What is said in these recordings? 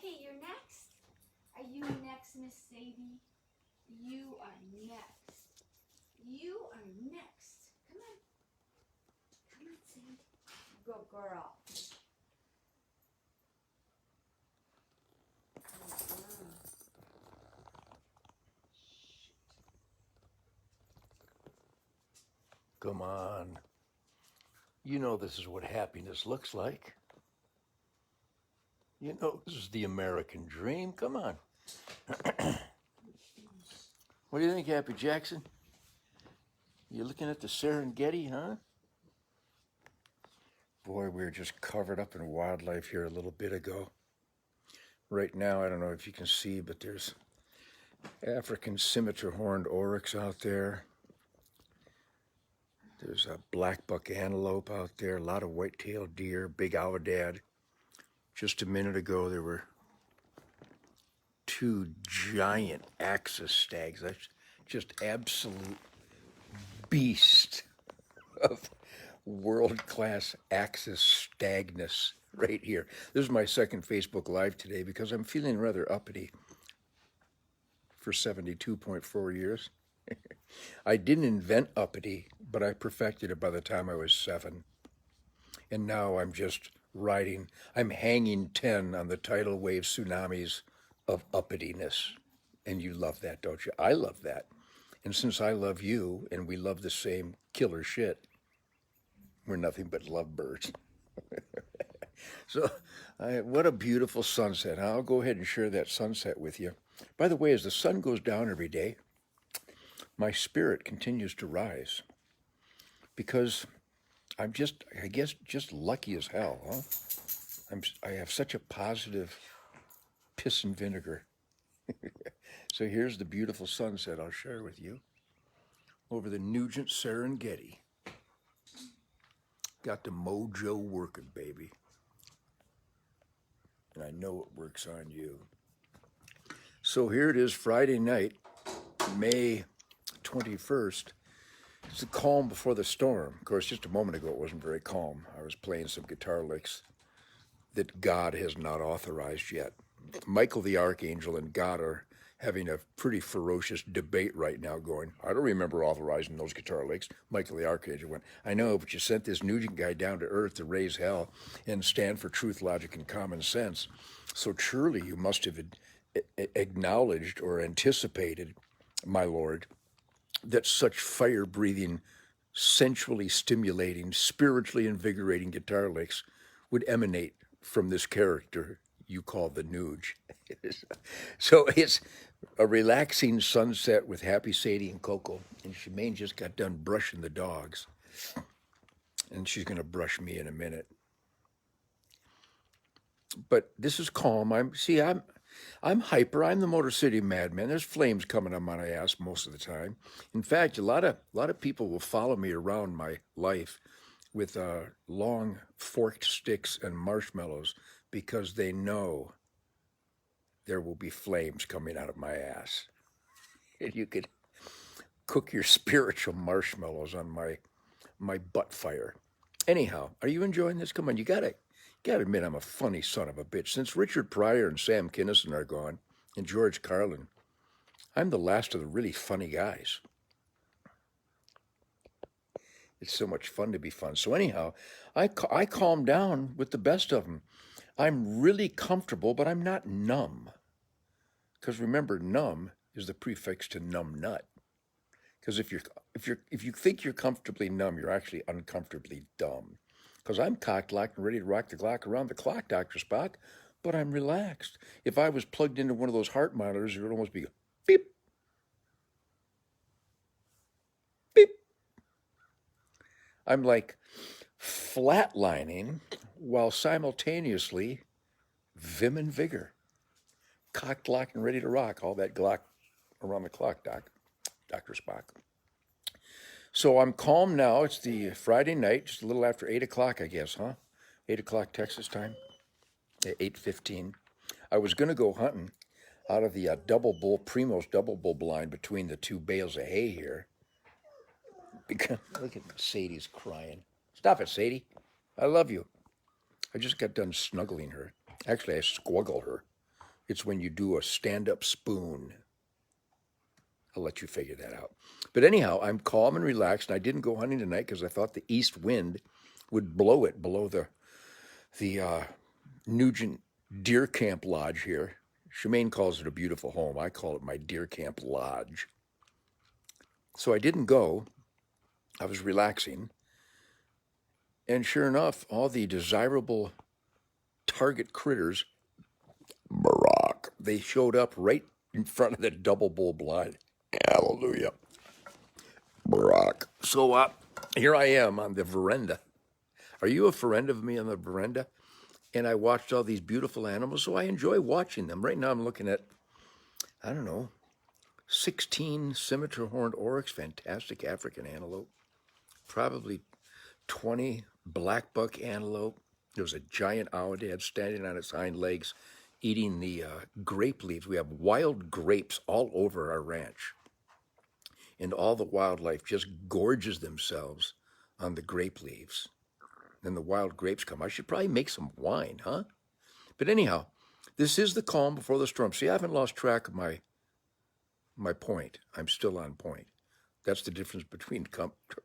Okay, you're next. Are you next, Miss Sadie? You are next. You are next. Come on. Come on, Sadie. Good girl. Come on. You know this is what happiness looks like. You know this is the American dream. Come on. What do you think, Happy Jackson? You looking at the Serengeti, huh? Boy, we were just covered up in wildlife here a little bit ago. Right now, I don't know if you can see, but there's African scimitar horned oryx out there. There's a black buck antelope out there, a lot of white-tailed deer, big aoudad. Just a minute ago, there were two giant axis stags. That's just absolute beast of world-class axis stagness right here. This is my second Facebook Live today because I'm feeling rather uppity for 72.4 years. I didn't invent uppity, but I perfected it by the time I was 7. And now I'm just riding, I'm hanging 10 on the tidal wave tsunamis of uppityness. And you love that, don't you? I love that. And since I love you and we love the same killer shit, we're nothing but lovebirds. So, what a beautiful sunset. I'll go ahead and share that sunset with you. By the way, as the sun goes down every day, my spirit continues to rise because I'm just, I guess, just lucky as hell, huh? I have such a positive piss and vinegar. So here's the beautiful sunset I'll share with you over the Nugent Serengeti. Got the mojo working, baby. And I know it works on you. So here it is, Friday night, May 21st. It's the calm before the storm. Of course, just a moment ago, it wasn't very calm. I was playing some guitar licks that God has not authorized yet. Michael the Archangel and God are having a pretty ferocious debate right now going, I don't remember authorizing those guitar licks. Michael the Archangel went, I know, but you sent this Nugent guy down to earth to raise hell and stand for truth, logic, and common sense. So surely you must have acknowledged or anticipated, my Lord, that such fire-breathing, sensually stimulating, spiritually invigorating guitar licks would emanate from this character you call the Nuge. So it's a relaxing sunset with Happy Sadie and Coco, and Shemaine just got done brushing the dogs, and she's going to brush me in a minute. But this is calm. I'm hyper. I'm the Motor City madman. There's flames coming on my ass most of the time. In fact, a lot of people will follow me around my life with long forked sticks and marshmallows because they know there will be flames coming out of my ass. And you could cook your spiritual marshmallows on my butt fire. Anyhow, are you enjoying this? Come on, you gotta admit I'm a funny son of a bitch. Since Richard Pryor and Sam Kinison are gone, and George Carlin, I'm the last of the really funny guys. It's so much fun to be fun. So anyhow, I calm down with the best of them. I'm really comfortable, but I'm not numb. Because remember, numb is the prefix to numb nut. Because if you think you're comfortably numb, you're actually uncomfortably dumb. Because I'm cocked, locked, and ready to rock the clock around the clock, Dr. Spock, but I'm relaxed. If I was plugged into one of those heart monitors, it would almost be beep, beep. I'm like flatlining while simultaneously vim and vigor. Cocked, locked, and ready to rock. All that Glock around the clock, Dr. Spock. So I'm calm now. It's the Friday night, just a little after 8 o'clock, I guess, huh? 8 o'clock Texas time, 8:15. I was going to go hunting out of the Primos double bull blind between the two bales of hay here. Because, look at Sadie's crying. Stop it, Sadie. I love you. I just got done snuggling her. Actually, I squuggled her. It's when you do a stand-up spoon. I'll let you figure that out. But anyhow, I'm calm and relaxed, and I didn't go hunting tonight because I thought the east wind would blow it below the Nugent Deer Camp Lodge here. Shemaine calls it a beautiful home. I call it my Deer Camp Lodge. So I didn't go. I was relaxing. And sure enough, all the desirable target critters, Barack, they showed up right in front of the double bull blind. Hallelujah. Barack. So here I am on the veranda. Are you a friend of me on the veranda? And I watched all these beautiful animals, so I enjoy watching them. Right now I'm looking at, I don't know, 16 scimitar horned oryx, fantastic African antelope, probably 20 black buck antelope. There was a giant aoudad standing on its hind legs eating the grape leaves. We have wild grapes all over our ranch. And all the wildlife just gorges themselves on the grape leaves. Then the wild grapes come. I should probably make some wine, huh? But anyhow, this is the calm before the storm. See, I haven't lost track of my point. I'm still on point. That's the difference between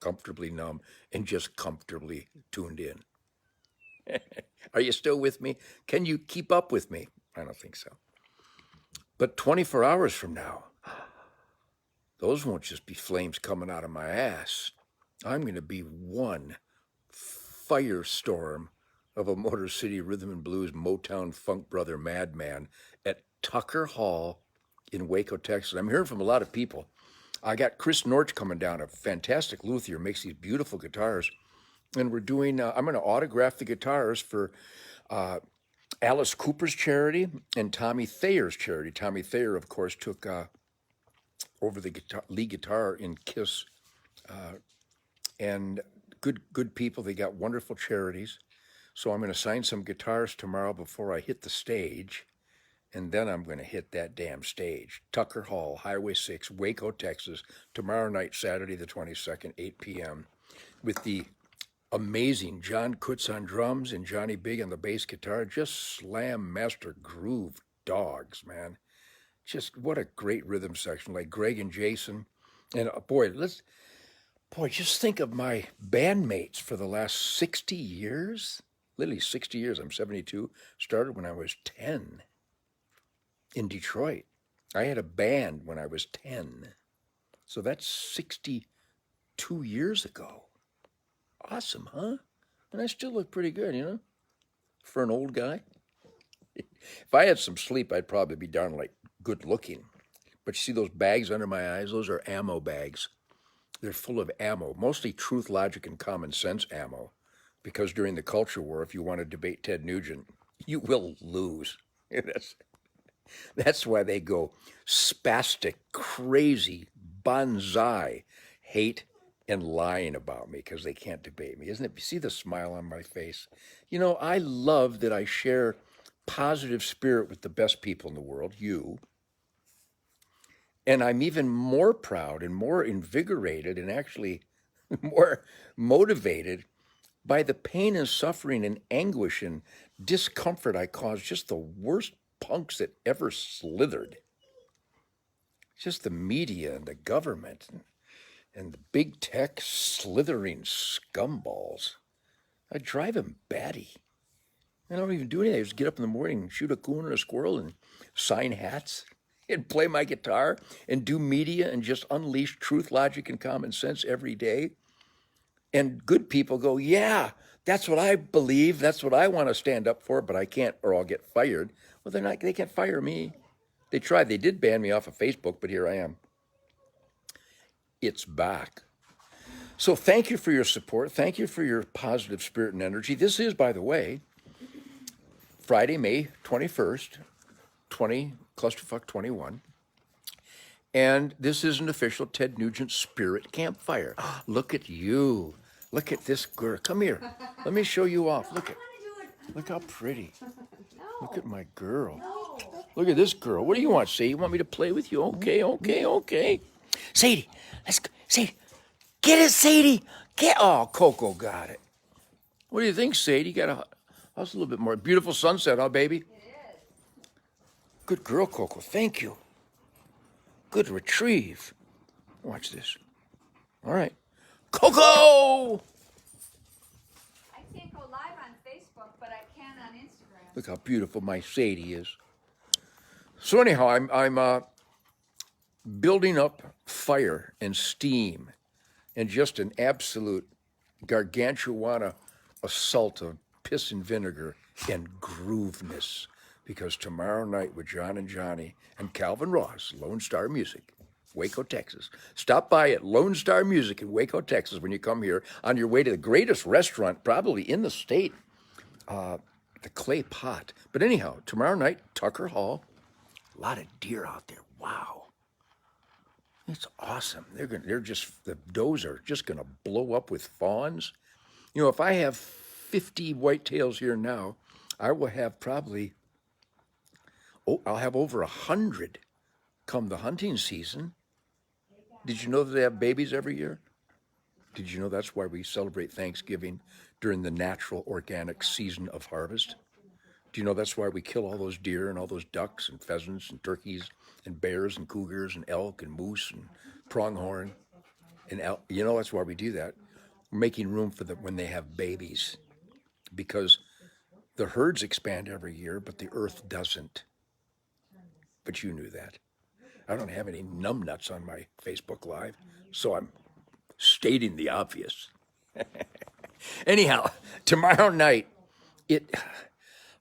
comfortably numb and just comfortably tuned in. Are you still with me? Can you keep up with me? I don't think so. But 24 hours from now, those won't just be flames coming out of my ass. I'm going to be one firestorm of a Motor City Rhythm and Blues Motown funk brother madman at Tucker Hall in Waco, Texas. I'm hearing from a lot of people. I got Chris Norch coming down, a fantastic luthier, makes these beautiful guitars. And we're doing, I'm going to autograph the guitars for Alice Cooper's charity and Tommy Thayer's charity. Tommy Thayer, of course, took over the lead guitar in Kiss. And good people. They got wonderful charities. So I'm going to sign some guitars tomorrow before I hit the stage. And then I'm going to hit that damn stage. Tucker Hall, Highway 6, Waco, Texas, tomorrow night, Saturday the 22nd, 8 p.m. with the amazing John Kutz on drums and Johnny Big on the bass guitar. Just slam master groove dogs, man. Just what a great rhythm section, like Greg and Jason. And boy, just think of my bandmates for the last 60 years. Literally 60 years. I'm 72. Started when I was 10 in Detroit. I had a band when I was 10. So that's 62 years ago. Awesome, huh? And I still look pretty good, you know, for an old guy. If I had some sleep, I'd probably be darn like good looking. But you see those bags under my eyes? Those are ammo bags. They're full of ammo, mostly truth, logic, and common sense ammo. Because during the culture war, if you want to debate Ted Nugent, you will lose. That's why they go spastic, crazy, bonsai, hate, and lying about me because they can't debate me. Isn't it? You see the smile on my face? You know, I love that I share positive spirit with the best people in the world, you. And I'm even more proud and more invigorated and actually more motivated by the pain and suffering and anguish and discomfort I caused just the worst punks that ever slithered. Just the media and the government and the big tech slithering scumballs. I drive them batty. I don't even do anything. I just get up in the morning and shoot a coon or a squirrel and sign hats and play my guitar and do media and just unleash truth, logic, and common sense every day. And good people go, yeah, that's what I believe. That's what I want to stand up for, but I can't or I'll get fired. Well, they can't fire me. They tried. They did ban me off of Facebook, but here I am. It's back. So thank you for your support. Thank you for your positive spirit and energy. This is, by the way, Friday, May 21st, Clusterfuck 21. And this is an official Ted Nugent Spirit Campfire. Look at you. Look at this girl. Come here. Let me show you off. Look how pretty. Look at my girl. Look at this girl. What do you want, Sadie? You want me to play with you? Okay. Sadie, let's go. Sadie, get it, Sadie. Oh, Coco got it. What do you think, Sadie? You got a house a little bit more. Beautiful sunset, huh, baby? It is. Good girl, Coco. Thank you. Good retrieve. Watch this. All right. Coco! I can't go live on Facebook, but I can on Instagram. Look how beautiful my Sadie is. So anyhow, I'm building up fire and steam and just an absolute gargantuana assault of piss and vinegar and grooveness. Because tomorrow night with John and Johnny and Calvin Ross, Lone Star Music, Waco, Texas. Stop by at Lone Star Music in Waco, Texas when you come here on your way to the greatest restaurant probably in the state, the Clay Pot. But anyhow, tomorrow night, Tucker Hall, a lot of deer out there. Wow. It's awesome. The does are just gonna blow up with fawns. You know, if I have 50 whitetails here now, I will have probably, I'll have over 100 come the hunting season. Did you know that they have babies every year? Did you know that's why we celebrate Thanksgiving during the natural organic season of harvest? Do you know that's why we kill all those deer and all those ducks and pheasants and turkeys and bears and cougars and elk and moose and pronghorn and elk? You know that's why we do that. We're making room for them when they have babies, because the herds expand every year, but the earth doesn't. But you knew that. I don't have any numbnuts on my Facebook Live, so I'm stating the obvious. Anyhow, tomorrow night,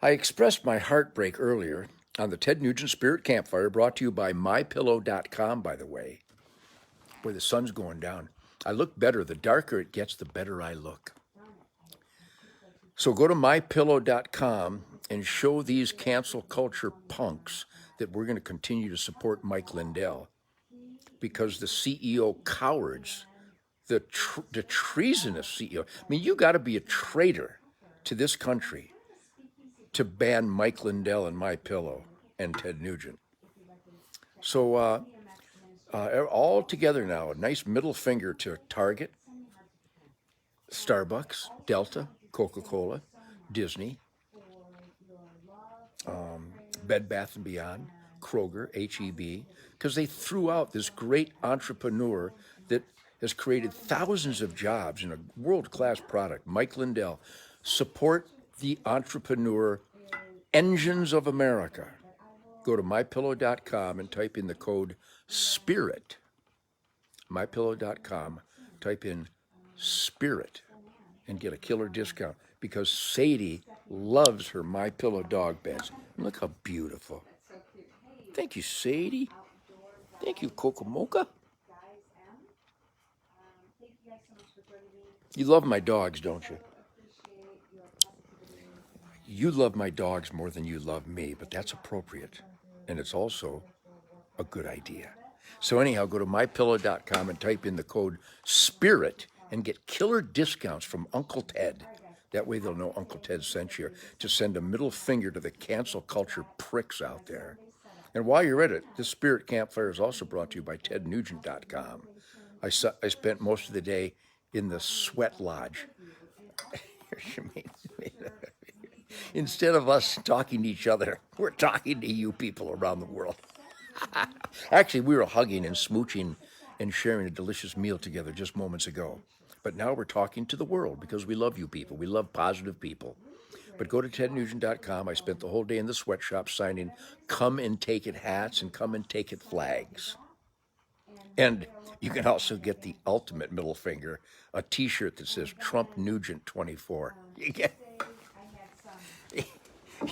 I expressed my heartbreak earlier on the Ted Nugent Spirit Campfire, brought to you by MyPillow.com, by the way. Boy, the sun's going down. I look better. The darker it gets, the better I look. So go to MyPillow.com and show these cancel culture punks that we're going to continue to support Mike Lindell, because the CEO cowards, the treasonous CEO, I mean, you got to be a traitor to this country to ban Mike Lindell and My Pillow and Ted Nugent. So all together now, a nice middle finger to Target, Starbucks, Delta, Coca-Cola, Disney, Bed Bath & Beyond, Kroger, H-E-B, because they threw out this great entrepreneur that has created thousands of jobs in a world-class product, Mike Lindell. Support the entrepreneur engines of America. Go to MyPillow.com and type in the code SPIRIT. MyPillow.com, type in SPIRIT and get a killer discount, because Sadie loves her MyPillow dog beds. Look how beautiful. Thank you, Sadie. Thank you, Coco Mocha. You love my dogs, don't you? You love my dogs more than you love me, but that's appropriate. And it's also a good idea. So anyhow, go to MyPillow.com and type in the code SPIRIT and get killer discounts from Uncle Ted. That way they'll know Uncle Ted sent you, to send a middle finger to the cancel culture pricks out there. And while you're at it, this Spirit Campfire is also brought to you by TedNugent.com. I spent most of the day in the sweat lodge. Instead of us talking to each other, we're talking to you people around the world. Actually, we were hugging and smooching and sharing a delicious meal together just moments ago. But now we're talking to the world, because we love you people. We love positive people. But go to TedNugent.com. I spent the whole day in the sweatshop signing Come and Take It hats and Come and Take It flags. And you can also get the ultimate middle finger, a T-shirt that says Trump Nugent 24.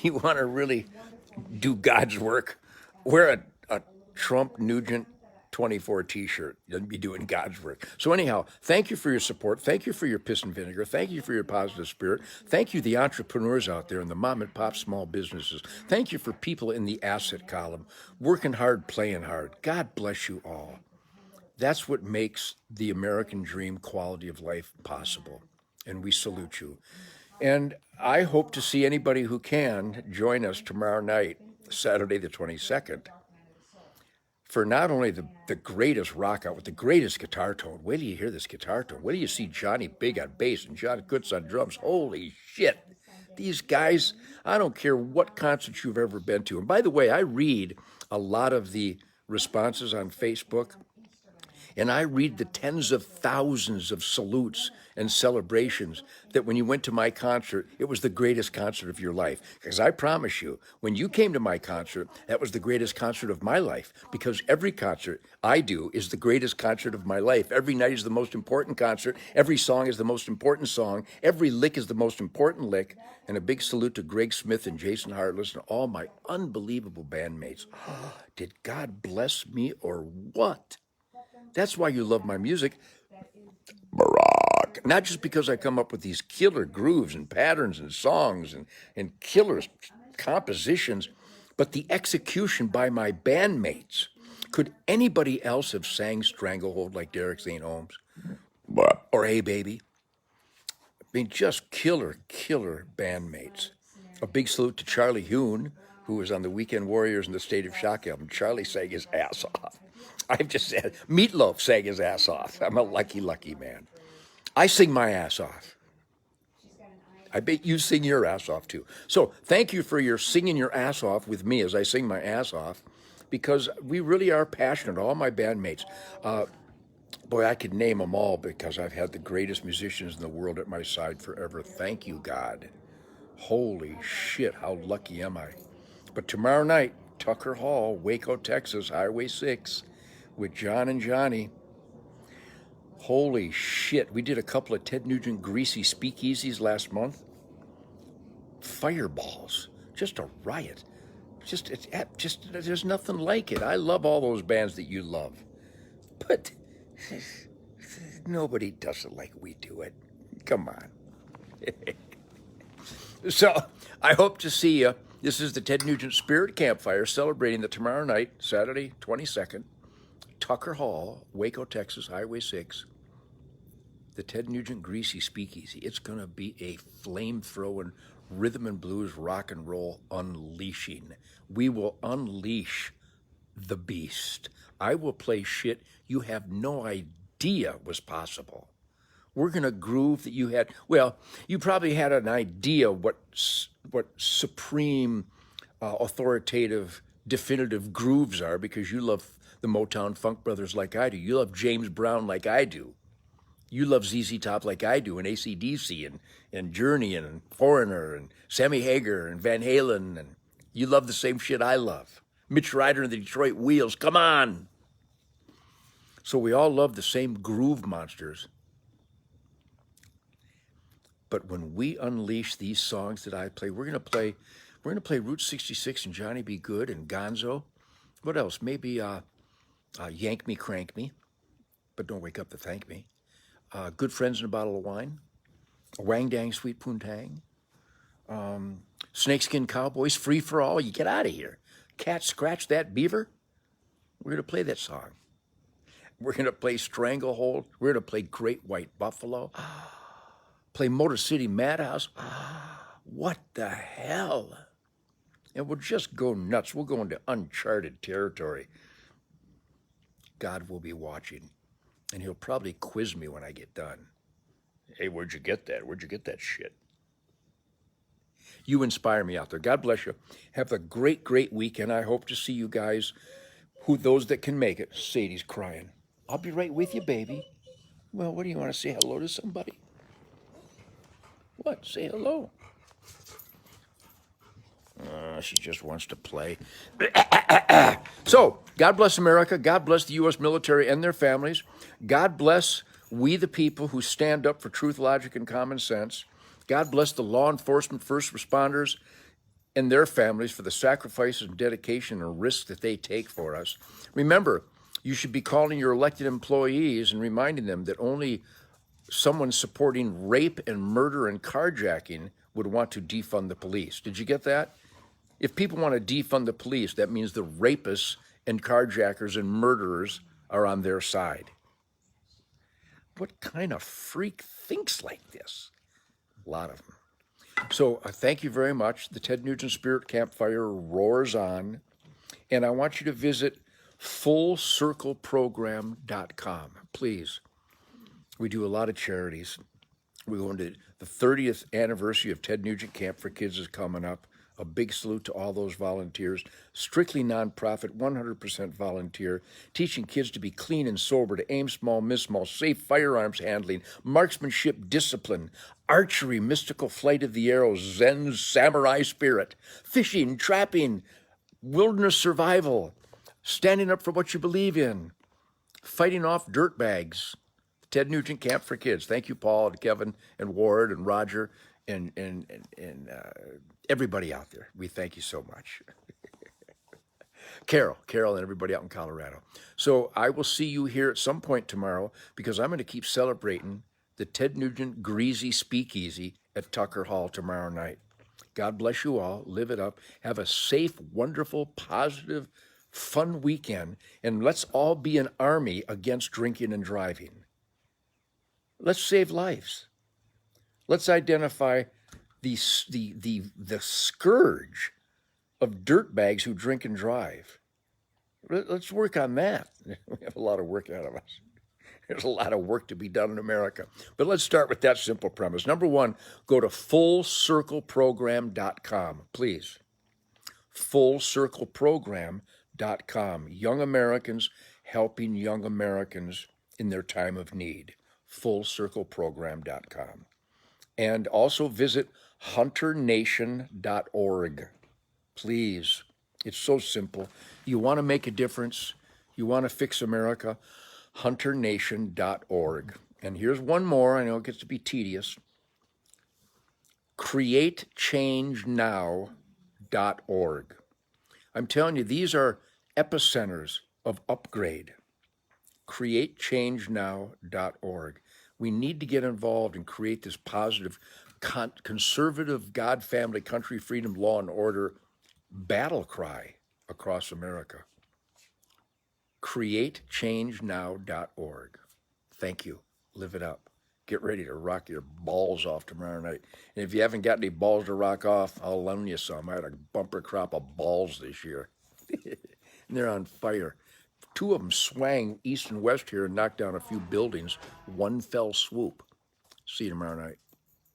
You want to really do God's work? Wear a Trump Nugent 24 T-shirt. You'll be doing God's work. So anyhow, thank you for your support. Thank you for your piss and vinegar. Thank you for your positive spirit. Thank you, the entrepreneurs out there in the mom and pop small businesses. Thank you for people in the asset column, working hard, playing hard. God bless you all. That's what makes the American dream quality of life possible. And we salute you. And I hope to see anybody who can join us tomorrow night, Saturday the 22nd, for not only the greatest rock out with the greatest guitar tone. Wait till you hear this guitar tone. Wait till you see Johnny Big on bass and John Goods on drums. Holy shit. These guys, I don't care what concert you've ever been to. And by the way, I read a lot of the responses on Facebook, and I read the tens of thousands of salutes and celebrations that when you went to my concert, it was the greatest concert of your life. Because I promise you, when you came to my concert, that was the greatest concert of my life. Because every concert I do is the greatest concert of my life. Every night is the most important concert. Every song is the most important song. Every lick is the most important lick. And a big salute to Greg Smith and Jason Hartless and all my unbelievable bandmates. Did God bless me or what? That's why you love my music, Barack. Not just because I come up with these killer grooves and patterns and songs and killer compositions, but the execution by my bandmates. Could anybody else have sang Stranglehold like Derek St. Holmes? Or Hey Baby? I mean, just killer bandmates. A big salute to Charlie Huhn, who was on the Weekend Warriors and the State of Shock album. Charlie sang his ass off. I've just said, Meatloaf sang his ass off. I'm a lucky man. I sing my ass off. I bet you sing your ass off too. So thank you for your singing your ass off with me as I sing my ass off, because we really are passionate, all my bandmates. Boy, I could name them all because I've had the greatest musicians in the world at my side forever. Thank you, God. Holy shit, how lucky am I? But tomorrow night, Tucker Hall, Waco, Texas, Highway 6, with John and Johnny. Holy shit, we did a couple of Ted Nugent greasy speakeasies last month. Fireballs, just a riot. Just there's nothing like it. I love all those bands that you love, but nobody does it like we do it. Come on. So I hope to see you. This is the Ted Nugent Spirit Campfire celebrating the tomorrow night, Saturday, 22nd, Tucker Hall, Waco, Texas, Highway 6. The Ted Nugent Greasy Speakeasy. It's going to be a flame-throwing rhythm and blues rock and roll unleashing. We will unleash the beast. I will play shit you have no idea was possible. We're going to groove that you had. Well, you probably had an idea what supreme, authoritative, definitive grooves are because you love the Motown Funk Brothers like I do. You love James Brown like I do. You love ZZ Top like I do, and AC/DC, and Journey, and Foreigner, and Sammy Hagar, and Van Halen, and you love the same shit I love. Mitch Ryder and the Detroit Wheels, come on! So we all love the same groove monsters. But when we unleash these songs that I play, we're gonna play Route 66 and Johnny B. Good and Gonzo. What else? Maybe Yank Me, Crank Me, but don't wake up to thank me. Good Friends and a Bottle of Wine, Wang Dang Sweet Poontang, Snakeskin Cowboys, Free for All. You get out of here. Cat Scratch That Beaver. We're gonna play that song. We're gonna play Stranglehold. We're gonna play Great White Buffalo. Play Motor City Madhouse. What the hell? And we'll just go nuts. We'll go into uncharted territory. God will be watching, and he'll probably quiz me when I get done. Hey, where'd you get that? Where'd you get that shit? You inspire me out there. God bless you. Have a great weekend. I hope to see you guys, those that can make it. Sadie's crying. I'll be right with you, baby. Well, what do you want to say hello to somebody? What? Say hello. She just wants to play. So, God bless America. God bless the U.S. military and their families. God bless we the people who stand up for truth, logic, and common sense. God bless the law enforcement, first responders, and their families for the sacrifices and dedication and risk that they take for us. Remember, you should be calling your elected employees and reminding them that only someone supporting rape and murder and carjacking would want to defund the police. Did you get that? If people want to defund the police, that means the rapists and carjackers and murderers are on their side. What kind of freak thinks like this? A lot of them. So thank you very much. The Ted Nugent Spirit Campfire roars on. And I want you to visit FullCircleProgram.com, please. We do a lot of charities. We're going to the 30th anniversary of Ted Nugent Camp for Kids is coming up. A big salute to all those volunteers. Strictly nonprofit, 100% volunteer, teaching kids to be clean and sober, to aim small, miss small, safe firearms handling, marksmanship discipline, archery, mystical flight of the arrow, Zen samurai spirit, fishing, trapping, wilderness survival, standing up for what you believe in, fighting off dirt bags. Ted Nugent Camp for Kids. Thank you, Paul and Kevin and Ward and Roger and everybody out there. We thank you so much. Carol, and everybody out in Colorado. So I will see you here at some point tomorrow because I'm going to keep celebrating the Ted Nugent Greasy Speakeasy at Tucker Hall tomorrow night. God bless you all. Live it up. Have a safe, wonderful, positive, fun weekend. And let's all be an army against drinking and driving. Let's save lives. Let's identify the scourge of dirtbags who drink and drive. Let's work on that. We have a lot of work ahead of us. There's a lot of work to be done in America. But let's start with that simple premise. Number one, go to FullCircleProgram.com, please. FullCircleProgram.com. Young Americans helping young Americans in their time of need. FullCircleProgram.com. And also visit HunterNation.org. Please. It's so simple. You want to make a difference? You want to fix America? HunterNation.org. And here's one more. I know it gets to be tedious. CreateChangeNow.org. I'm telling you, these are epicenters of upgrade. CreateChangeNow.org. We need to get involved and create this positive, conservative, God, family, country, freedom, law, and order battle cry across America. CreateChangeNow.org. Thank you. Live it up. Get ready to rock your balls off tomorrow night. And if you haven't got any balls to rock off, I'll loan you some. I had a bumper crop of balls this year. And they're on fire. Two of them swang east and west here and knocked down a few buildings. One fell swoop. See you tomorrow night.